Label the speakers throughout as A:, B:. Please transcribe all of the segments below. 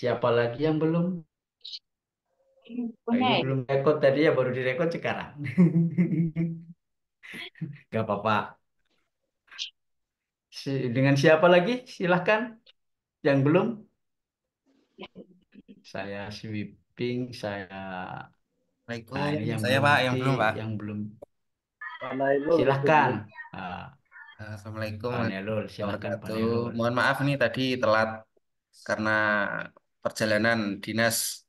A: Siapa lagi yang belum? Nah,
B: Punya
A: ini
B: ya?
A: belum rekod tadi ya, baru direkod sekarang. Gak apa-apa. Dengan siapa lagi? Silahkan. Yang belum? Saya sweeping, saya. Nah, ini
C: Assalamualaikum.
A: yang
C: Saya
A: belum
C: Pak, yang
A: nanti,
C: belum Pak.
A: yang belum.
D: Mana itu masih
A: Silahkan.
D: belum.
A: Ah,
C: Assalamualaikum
A: Pak Nelul,
C: warahmatullahi
A: silahkan Pak
C: wabarakatuh.
A: Nelul.
C: Mohon maaf nih tadi telat karena perjalanan dinas.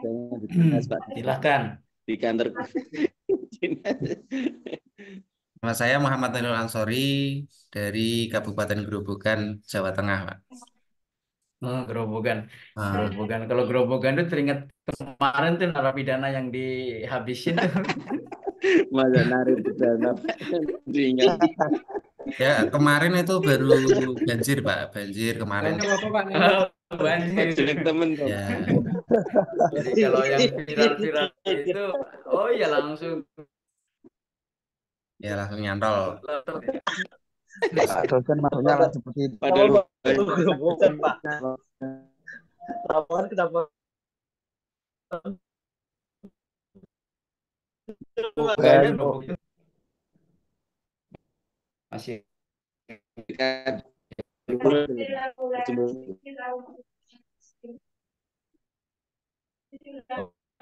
D: Jangan di dinas Pak,
A: Silahkan.
D: di kantor dinas.
C: Nama saya Muhammad Nailul Ansori dari Kabupaten Grobogan, Jawa Tengah, Pak.
A: Oh, gerobogan.
C: Ah,
A: Gerobogan. Kalau gerobogan tuh teringat kemarin tuh narapidana yang dihabisin tuh.
D: Masa narik dana Pak, diingat.
C: ya kemarin itu baru banjir, Pak. Banjir kemarin.
E: Bantu Bapak Pak Nelul.
A: Oh, banjir.
D: Jelek temen dong.
C: Ya,
A: Jadi kalau yang viral-viral itu, oh ya langsung.
C: ya langsung nyantol.
F: Pak dosen masuknya lah seperti itu.
D: Padahal
E: Bapak gerobokan Pak. Laporan kenapa?
A: Gerobogan,
F: Dan
A: gerobogan. Masih.
D: kan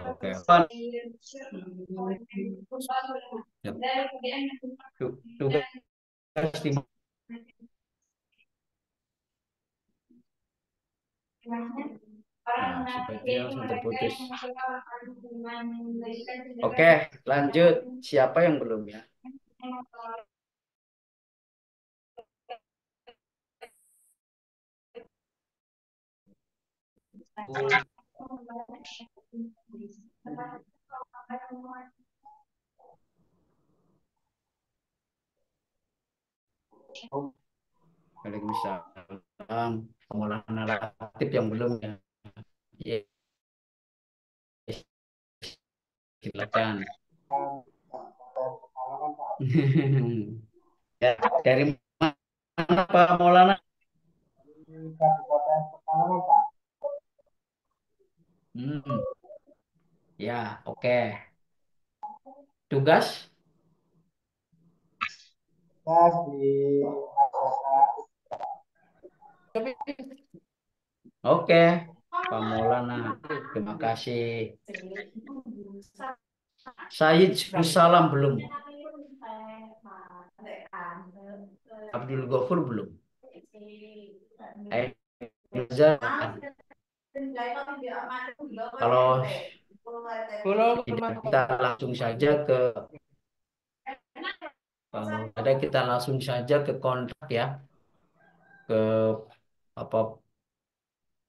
A: Oke.
C: Yap.
A: Tugas di. Nah, sepertinya langsung terputus. Oke, lanjut. Siapa yang belum ya? Waalaikumsalam. Pengolahan naratif yang belum ya. Iya, silakan. Ya, dari mana Pak Maulana? Hmm, ya, oke. Tugas? Oke, Pak Maulana. Terima kasih. Said Salam belum. Abdul Ghafur belum. Reza, kalau
E: Belum
A: tidak
E: Mas.
A: kita langsung saja ke ada kita langsung saja ke kontrak ya, ke apa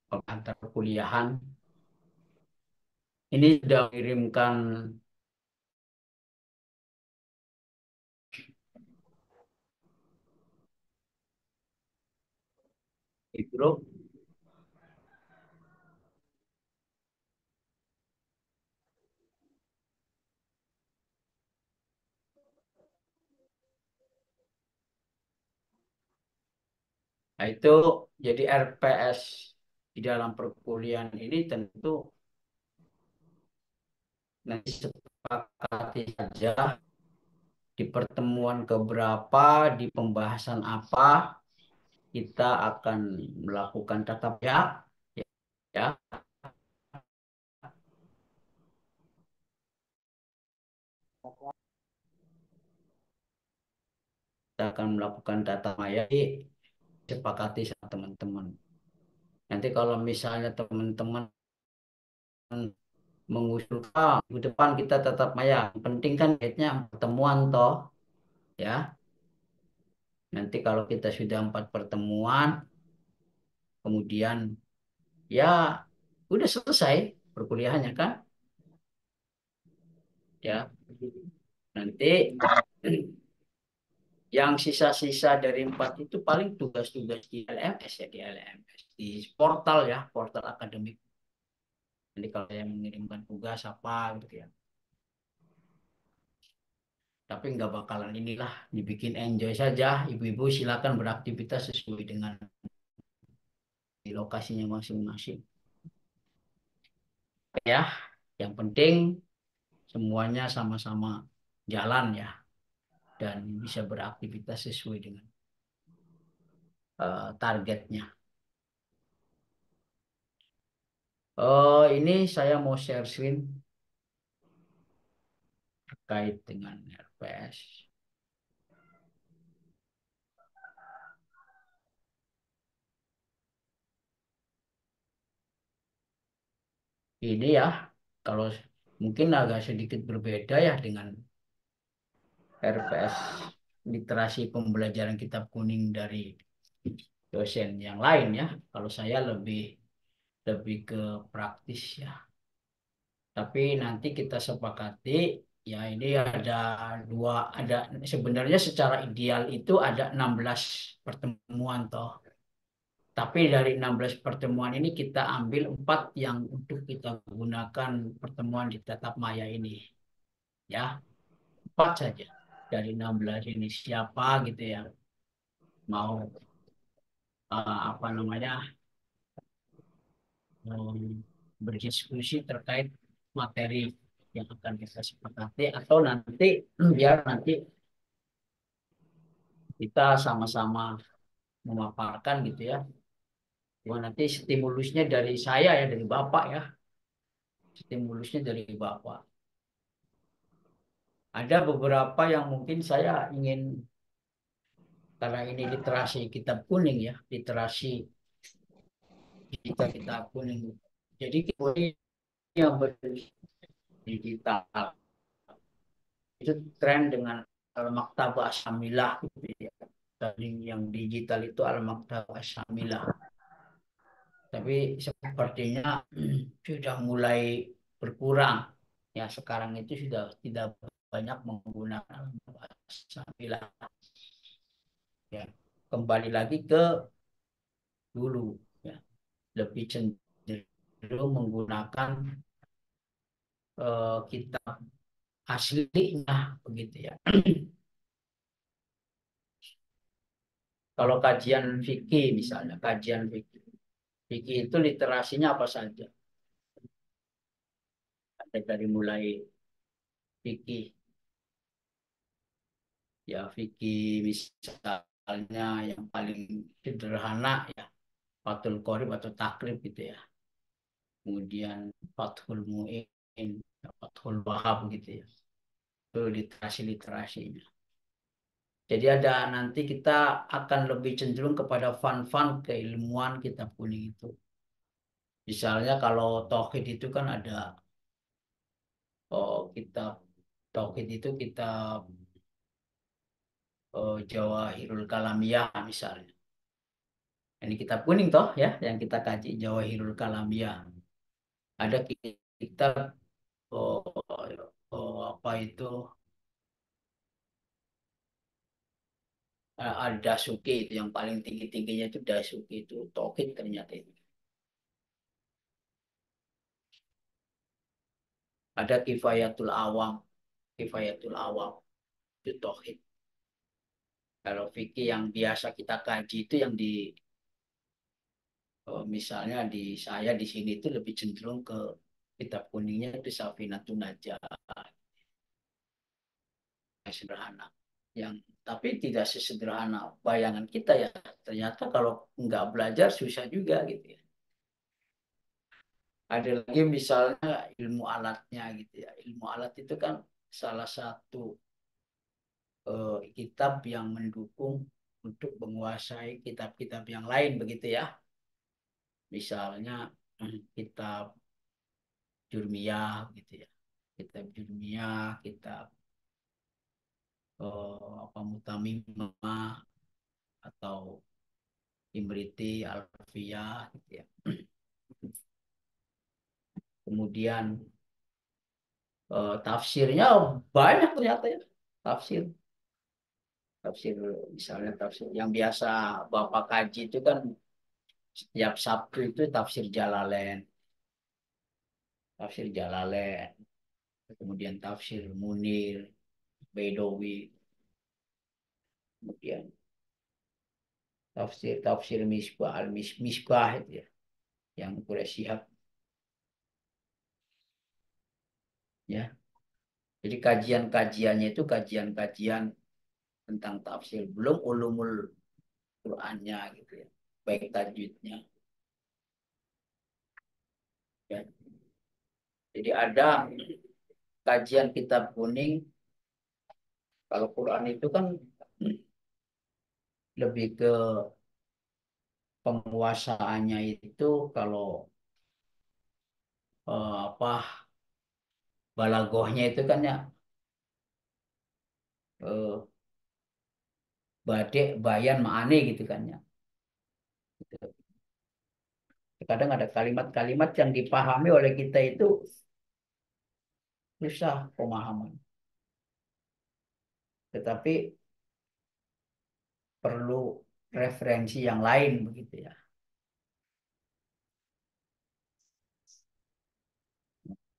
A: pengantar perkuliahan. Ini sudah mengirimkan di grup. Nah, itu jadi RPS di dalam perkuliahan ini tentu nanti sepakati saja di pertemuan keberapa, di pembahasan apa kita akan melakukan tatap ya. Kita akan melakukan tatap maya disepakati sama teman-teman. Nanti kalau misalnya teman-teman mengusulkan minggu depan kita tatap maya, yang penting kan kayaknya pertemuan toh ya. Nanti kalau kita sudah 4 pertemuan, kemudian ya udah selesai perkuliahannya kan, ya. Nanti yang sisa-sisa dari 4 itu paling tugas-tugas di LMS ya, di LMS, di portal ya, portal akademik. Jadi kalau yang mengirimkan tugas apa gitu ya. Tapi nggak bakalan inilah, dibikin enjoy saja. Ibu-ibu silakan beraktivitas sesuai dengan di lokasinya masing-masing. Ya, yang penting semuanya sama-sama jalan ya dan bisa beraktivitas sesuai dengan targetnya. Ini saya mau share screen terkait dengan RPS. Ini ya, kalau mungkin agak sedikit berbeda ya dengan RPS literasi pembelajaran kitab kuning dari dosen yang lain ya. Kalau saya lebih lebih ke praktis ya. Tapi nanti kita sepakati ya ini ada sebenarnya secara ideal itu ada 16 pertemuan toh. Tapi dari 16 pertemuan ini kita ambil 4 yang untuk kita gunakan pertemuan di tatap maya ini. Ya, 4 saja. Dari 16 ini siapa gitu ya mau apa namanya berdiskusi terkait materi yang akan kita sepakati atau nanti biar nanti kita sama-sama memaparkan gitu ya. Cuma nanti stimulusnya dari saya ya, dari Bapak ya. Stimulusnya dari Bapak. Ada beberapa yang mungkin saya ingin, karena ini literasi kitab kuning ya, literasi kitab kuning. Jadi yang digital itu tren dengan Al-Maktabah Syamilah gitu ya. Tadi yang digital itu Al-Maktabah Syamilah. Tapi sepertinya sudah mulai berkurang. Ya sekarang itu sudah tidak banyak menggunakan Al-Maktabah Syamilah. Ya, kembali lagi ke dulu ya. Lebih cenderung menggunakan kitab aslinya begitu ya. Kalau kajian fikih misalnya, kajian fikih. Fikih itu literasinya apa saja? Ada dari mulai fikih, ya fikih misalnya yang paling sederhana ya, Fathul Qorib atau Takrib gitu ya. Kemudian Fathul Mu'in, Fathul Wahab gitu ya. Itu literasi-literasinya. Jadi ada nanti kita akan lebih cenderung kepada fun-fun keilmuan kitab kuning itu. Misalnya kalau tauhid itu kan ada kitab tauhid itu kitab Jawahirul Kalamiyah misalnya. Ini kitab kuning toh ya yang kita kaji Jawahirul Kalamiyah. Ada kitab oh, apa itu Ad-Dasuki itu yang paling tinggi-tingginya itu Dasuki itu tauhid ternyata itu. Ada Kifayatul Awam itu tauhid. Kalau fikih yang biasa kita kaji itu yang di misalnya di saya di sini itu lebih cenderung ke kitab kuningnya itu Safinatun Najah yang sederhana. Yang tapi tidak sesederhana bayangan kita ya. Ternyata kalau nggak belajar susah juga gitu ya. Ada lagi misalnya ilmu alatnya gitu ya. Ilmu alat itu kan salah satu kitab yang mendukung untuk menguasai kitab-kitab yang lain begitu ya. Misalnya kitab Jurmiyah gitu ya. Kitab Jurmiyah, kitab apa Mutamimah atau Imriti, Alfiyah gitu ya. Kemudian tafsirnya banyak ternyata ya. Tafsir, tafsir misalnya tafsir yang biasa Bapak kaji itu kan setiap Sabtu itu tafsir Jalalain, kemudian tafsir Munir, Baidawi, kemudian tafsir Misbah Misbah itu ya, yang Quraisy Shihab ya. Jadi kajian-kajiannya itu kajian-kajian tentang tafsir, belum ulumul Qur'annya gitu ya, baik tajwidnya ya. Jadi ada kajian kitab kuning. Kalau Quran itu kan lebih ke penguasaannya itu, kalau apa balagohnya itu kan ya, eh, badek bayan ma'ane gitu kan ya. Kadang ada kalimat-kalimat yang dipahami oleh kita itu susah pemahaman, tetapi perlu referensi yang lain begitu ya.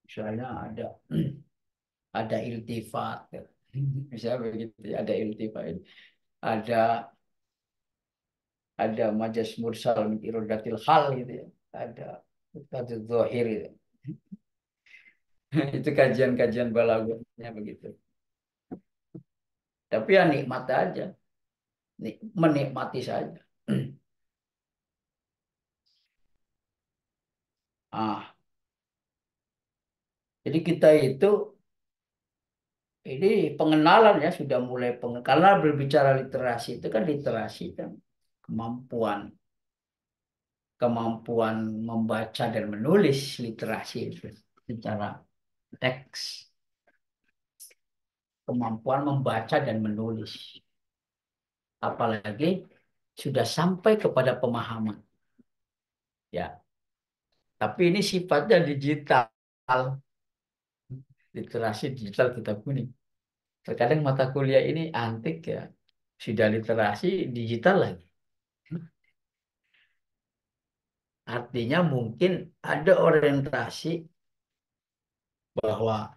A: Misalnya ada iltifat ya. Misalnya begitu ya, ada iltifat, ada majas mursal min iradatil hal gitu ya, ada zahir gitu. Itu kajian-kajian balaghahnya begitu. Tapi ya nikmat aja, menikmati saja. Ah, jadi kita itu ini pengenalan ya, sudah mulai karena berbicara literasi itu kan, literasi kan kemampuan kemampuan membaca dan menulis, literasi itu secara teks, kemampuan membaca dan menulis, apalagi sudah sampai kepada pemahaman ya. Tapi ini sifatnya digital, literasi digital kitab kuning. Terkadang mata kuliah ini antik ya, sudah literasi digital lagi. Artinya mungkin ada orientasi bahwa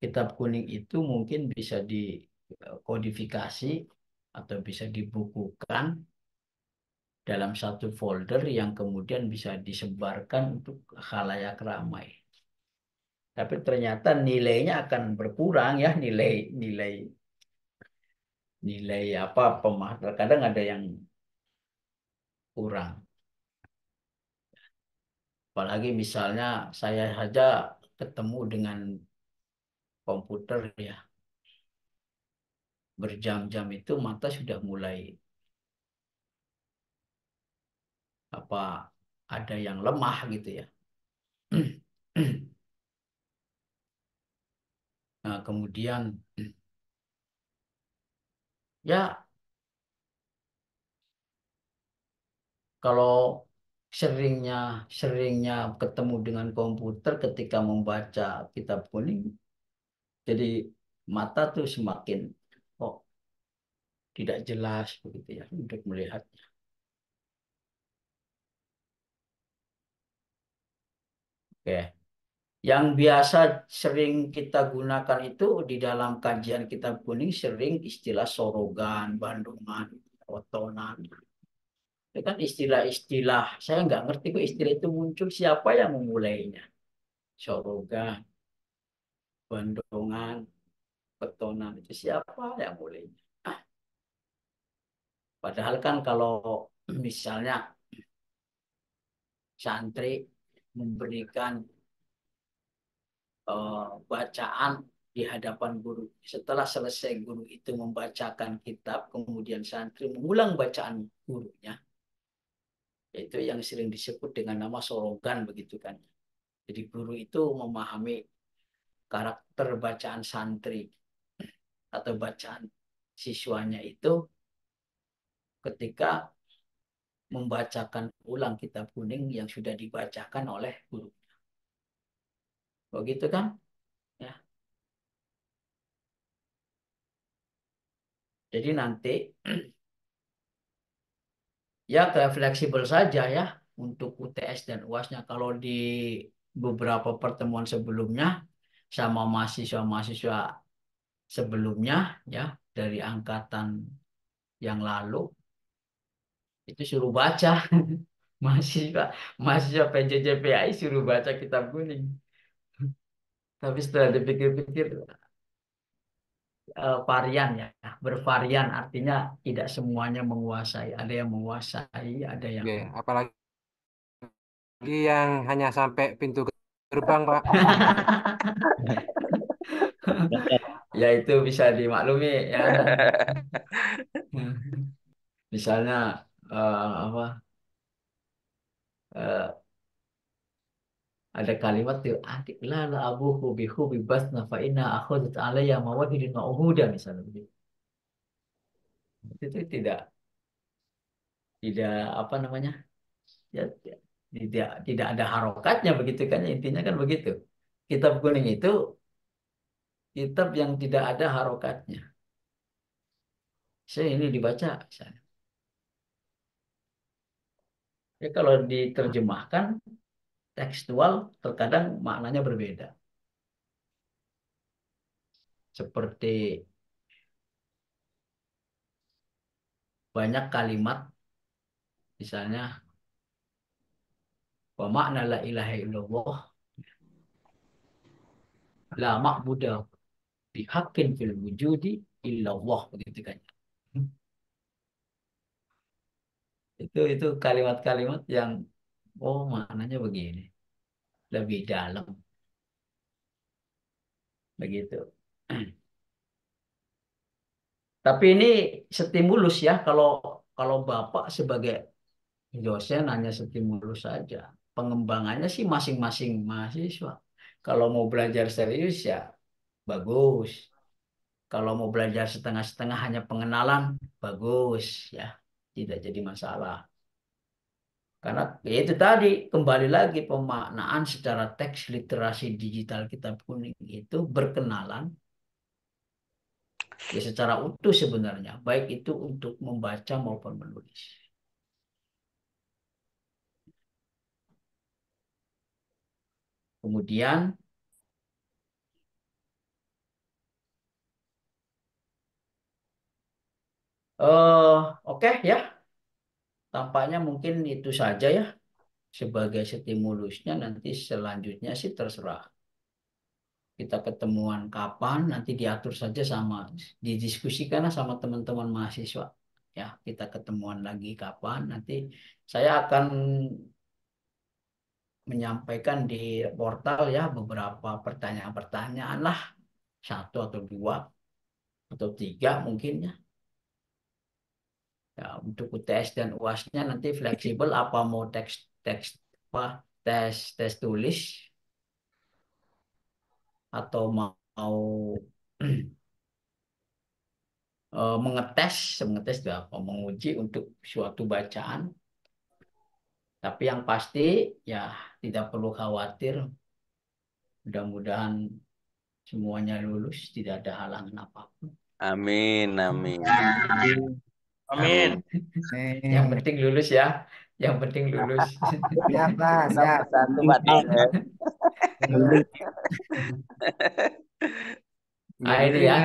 A: kitab kuning itu mungkin bisa dikodifikasi atau bisa dibukukan dalam satu folder yang kemudian bisa disebarkan untuk khalayak ramai. Tapi ternyata nilainya akan berkurang ya, nilai nilai nilai apa terkadang ada yang kurang. Apalagi misalnya saya saja ketemu dengan komputer ya, berjam-jam itu mata sudah mulai apa, ada yang lemah gitu ya. Nah, kemudian ya kalau seringnya seringnya ketemu dengan komputer ketika membaca kitab kuning, jadi mata tuh semakin oh tidak jelas begitu ya untuk melihat. Oke. Yang biasa sering kita gunakan itu di dalam kajian kitab kuning, sering istilah sorogan, bandungan, otonan. Itu kan istilah-istilah. Saya nggak ngerti kok istilah itu muncul, siapa yang memulainya. Sorogan, bandungan, otonan itu siapa yang mulainya. Ah, padahal kan kalau misalnya santri memberikan bacaan di hadapan guru. Setelah selesai guru itu membacakan kitab, kemudian santri mengulang bacaan gurunya. Itu yang sering disebut dengan nama sorogan begitu kan. Jadi guru itu memahami karakter bacaan santri atau bacaan siswanya itu ketika membacakan ulang kitab kuning yang sudah dibacakan oleh guru. Begitu kan? Ya. Jadi nanti ya kayak fleksibel saja ya untuk UTS dan UASnya. Kalau di beberapa pertemuan sebelumnya sama mahasiswa-mahasiswa sebelumnya ya dari angkatan yang lalu itu suruh baca mahasiswa mahasiswa PJJPAI suruh baca kitab kuning. Tapi setelah dipikir-pikir varian ya, bervarian artinya tidak semuanya menguasai. Ada yang menguasai, ada yang
B: Oke, apalagi yang hanya sampai pintu gerbang, Pak.
A: ya itu bisa dimaklumi ya. Misalnya apa eh, ada kalimat tuh adik lala abuhu bihu bibas nafaina akhudat alayya mawadidin ma'uhuda misalnya begitu. Itu tidak apa namanya ya, tidak ada harokatnya begitu kan intinya kan begitu. Kitab kuning itu kitab yang tidak ada harokatnya. Saya ini dibaca misalnya. Ya kalau diterjemahkan tekstual terkadang maknanya berbeda. Seperti banyak kalimat misalnya wa makna la ilaha illallah la ma'budu bihaqqin fil wujudi illallah begitu kan. Itu kalimat-kalimat yang oh maknanya begini, lebih dalam begitu. Tapi ini stimulus ya kalau kalau Bapak sebagai dosen hanya stimulus saja. Pengembangannya sih masing-masing mahasiswa. Kalau mau belajar serius ya bagus. Kalau mau belajar setengah-setengah hanya pengenalan bagus ya. Tidak jadi masalah. Karena ya itu tadi kembali lagi pemaknaan secara teks literasi digital kitab kuning itu berkenalan ya secara utuh sebenarnya, baik itu untuk membaca maupun menulis. Kemudian oke ya, tampaknya mungkin itu saja ya sebagai stimulusnya. Nanti selanjutnya sih terserah kita ketemuan kapan, nanti diatur saja sama didiskusikan sama teman-teman mahasiswa. Ya, kita ketemuan lagi kapan? Nanti saya akan menyampaikan di portal ya beberapa pertanyaan-pertanyaan lah, satu atau dua atau tiga mungkin ya. Ya, untuk UTS dan UASnya nanti fleksibel apa mau teks teks apa tes tes tulis atau mau mengetes mengetes itu apa menguji untuk suatu bacaan. Tapi yang pasti ya tidak perlu khawatir. Mudah-mudahan semuanya lulus, tidak ada halangan apapun.
D: Amin, amin.
E: Amin.
A: Yang penting lulus ya. Yang penting lulus.
F: Siap, Pak. Siap.
D: Nomor satu Pak Dosen.
A: Nah ini ya,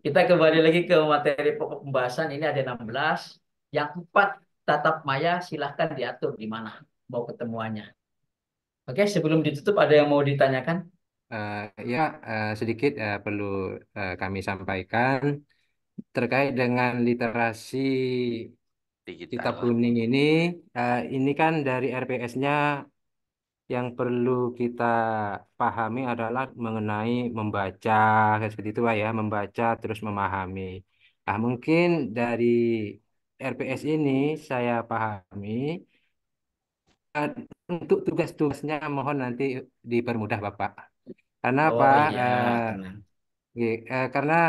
A: kita kembali lagi ke materi pokok pembahasan. Ini ada 16. Yang 4, tatap maya silahkan diatur di mana mau ketemuannya. Oke, sebelum ditutup ada yang mau ditanyakan?
B: Ya, sedikit perlu kami sampaikan terkait dengan literasi kitab
D: Digital.
B: kuning ini. Ini kan dari RPS-nya yang perlu kita pahami adalah mengenai membaca, kayak seperti itu Pak ya, membaca terus memahami. Nah, mungkin dari RPS ini saya pahami eh, untuk tugas-tugasnya mohon nanti dipermudah Bapak. Karena apa?
A: Oh iya, tenang.
B: Karena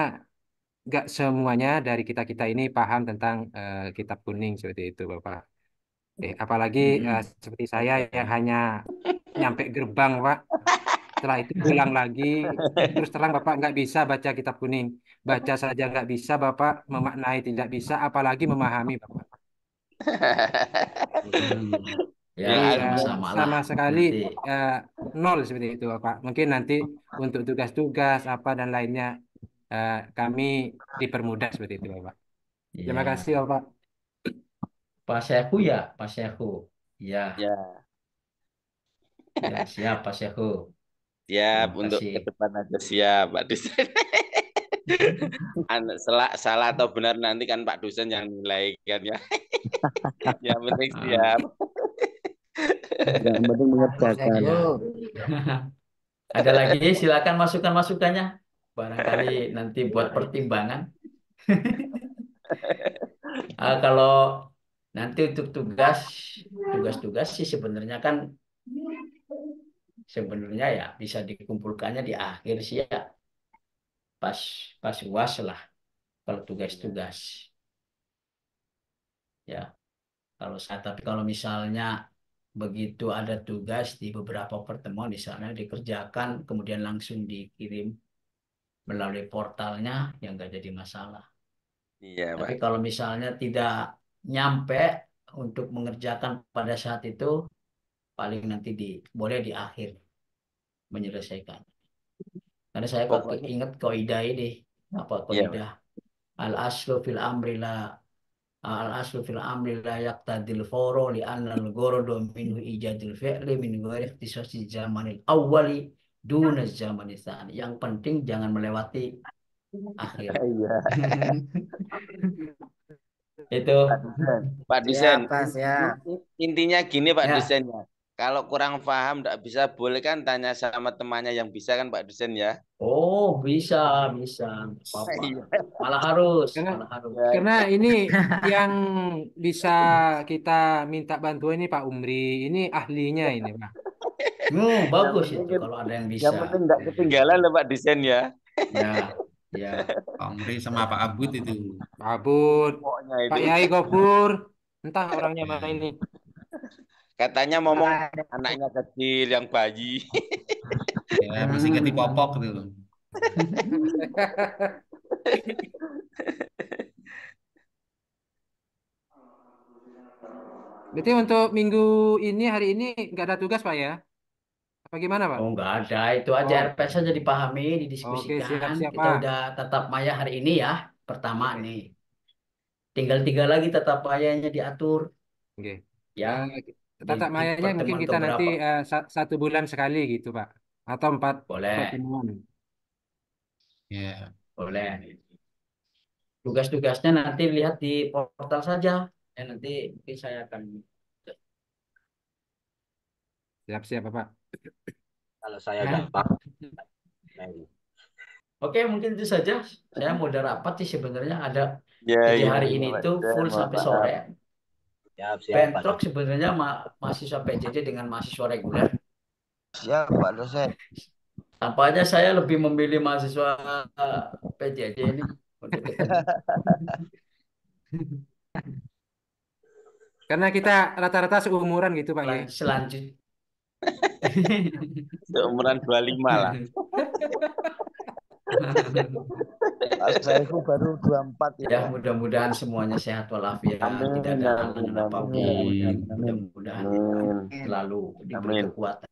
B: nggak semuanya dari kita-kita ini paham tentang kitab kuning seperti itu Bapak. Apalagi
A: Mm-mm.
B: seperti saya yang hanya nyampe gerbang Pak. Setelah itu pulang lagi, terus terang Bapak nggak bisa baca kitab kuning. Baca saja nggak bisa, Bapak memaknai tidak bisa, apalagi memahami Bapak.
A: Hmm. Ya,
B: Jadi
A: sama-sama lah.
B: sama sekali
A: Nanti
B: eh, nol seperti itu Bapak. Mungkin nanti untuk tugas-tugas apa dan lainnya kami dipermudah seperti itu, Pak. Terima
A: Iya.
B: kasih, Pak.
A: Pak Syekhu ya, Pak Syekhu. Iya,
D: Ya,
A: ya siap Pak Syekhu.
D: siap
A: Terima
D: untuk
A: kasih.
D: ke depan aja siap, Pak Dosen. Salah atau benar nanti kan Pak Dosen yang nilai kan ya. Yang penting siap.
F: Yang penting mengerjakan.
A: Ya. Ada lagi silakan masukan-masukannya. Barangkali nanti buat pertimbangan. Kalau nanti untuk tugas-tugas sih sebenarnya ya bisa dikumpulkannya di akhir sih ya, pas pas UAS lah kalau tugas-tugas ya. Tapi kalau misalnya begitu ada tugas di beberapa pertemuan misalnya dikerjakan kemudian langsung dikirim melalui portalnya ya nggak jadi masalah.
D: Iya,
A: Tapi
D: Pak.
A: kalau misalnya tidak nyampe untuk mengerjakan pada saat itu, paling nanti boleh di akhir menyelesaikan. Karena saya kok
D: Pokoknya
A: ingat kaidah ini, apa
D: iya,
A: kaidah al aslu fil amri la al aslu fil amri la yaqtadil fawru li anna al ghuradu minhu ijadul fi'li min ghairi ikhtisasi zamanil awwali duna zamanil tsani. Yang penting jangan melewati akhir.
D: Pak. Iya.
A: Itu
D: Pak Dosen. Pak Dosen,
G: Siap, Pak, siap.
D: intinya gini Pak
A: ya.
D: Dosen ya. Kalau kurang paham tidak bisa boleh kan tanya sama temannya yang bisa kan Pak Dosen ya.
A: Oh, bisa, bisa. Nggak apa-apa.
D: Iya.
A: Malah harus,
B: Karena
A: malah harus.
D: Ya,
B: karena ini yang bisa kita minta bantuan ini Pak Umri, ini ahlinya ini, Pak.
D: yang
A: Bagus
D: penting
A: itu kalau ada yang
D: yang
A: bisa.
D: penting nggak ketinggalan loh Pak Dosen ya.
A: Ya, ya.
C: Pak Omri sama Pak Abud itu.
B: Pak Abud,
D: Pokoknya
B: Pak
D: itu.
B: Yai Gofur, entah orangnya mana
C: Ya.
B: ini.
D: Katanya ngomong anaknya kecil yang bayi.
C: Ya, masih ingat di popok tuh.
B: Berarti untuk minggu ini, hari ini nggak ada tugas, Pak ya? Apa gimana, Pak?
A: Oh, nggak ada. Itu aja
B: Oh,
A: RPS saja dipahami,
B: oke,
A: didiskusikan.
B: siap-siap,
A: Kita
B: Pak.
A: udah tatap maya hari ini ya. Pertama
B: Oke,
A: nih. Tinggal 3 lagi tatap mayanya diatur.
B: oke.
A: Ya,
B: Tatap
A: di
B: mayanya mungkin
A: pertemuan
B: kita nanti
A: keberapa.
B: 1 bulan sekali gitu, Pak. Atau 4
A: Boleh,
B: pertemuan.
C: Ya.
A: boleh. Tugas-tugasnya nanti lihat di portal saja. Nanti mungkin saya akan.
B: Siap-siap, Pak.
D: Kalau saya nggak
A: Ya.
D: paham.
A: Oke, mungkin itu saja. Saya mau ada rapat sih sebenarnya ada.
D: Ya,
A: Jadi
D: ya,
A: hari
D: ya,
A: ini
D: Pak
A: tuh
D: Dosen,
A: full
D: mohon
A: sampai
D: maaf.
A: sore.
D: Siap, siap, Pak
A: Bentrok sebenarnya mahasiswa PJJ dengan mahasiswa reguler.
F: Siap, Pak Dosen.
A: Tampaknya saya lebih memilih mahasiswa PJJ ini untuk ketemu.
B: Karena kita rata-rata seumuran gitu, Pak. Ya.
A: Selanjutnya.
D: Seumuran 25 lah.
F: Pak Saifu baru 24 ya,
A: Ya,
F: Pak.
A: mudah-mudahan semuanya sehat walafiat,
D: Amin,
A: tidak ada
D: amin,
A: halangan
D: amin,
A: apapun.
F: Amin.
A: Mudah-mudahan
D: amin,
A: selalu diberi
D: amin,
A: kekuatan.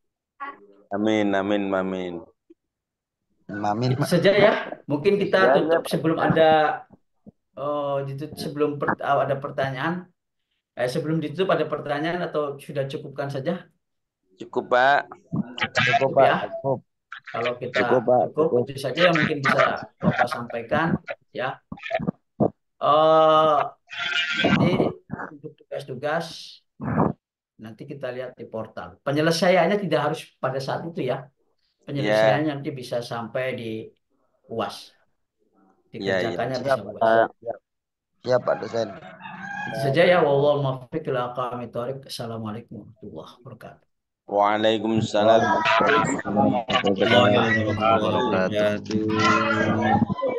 D: amin, amin, amin.
F: Amin,
A: Itu
F: Pak.
A: saja ya. Mungkin kita
D: Ya, ya,
A: tutup
D: Pak.
A: sebelum ada ada pertanyaan. Sebelum ditutup ada pertanyaan atau sudah cukupkan saja?
D: Cukup, Pak.
F: Cukup,
A: Cukup
F: Pak.
A: ya.
F: Cukup.
A: Kalau kita
F: Cukup, Pak.
A: cukup
F: Cukup.
A: itu saja yang mungkin bisa Bapak sampaikan ya. Eh nanti untuk tugas-tugas nanti kita lihat di portal. Penyelesaiannya tidak harus pada saat itu ya.
D: Ya,
A: Penyelesaiannya nanti bisa sampai di UAS.
D: ya, ya.
A: Dikerjakannya
F: Siap,
A: bisa UAS.
F: Pak. Siap, Pak Dosen.
A: Itu saja ya. Wallahul muwaffiq ila aqwamit thoriq. Assalamualaikum warahmatullahi wabarakatuh.
D: Waalaikumsalam.
F: Waalaikumsalam warahmatullahi wabarakatuh.
C: Wabarakatuh.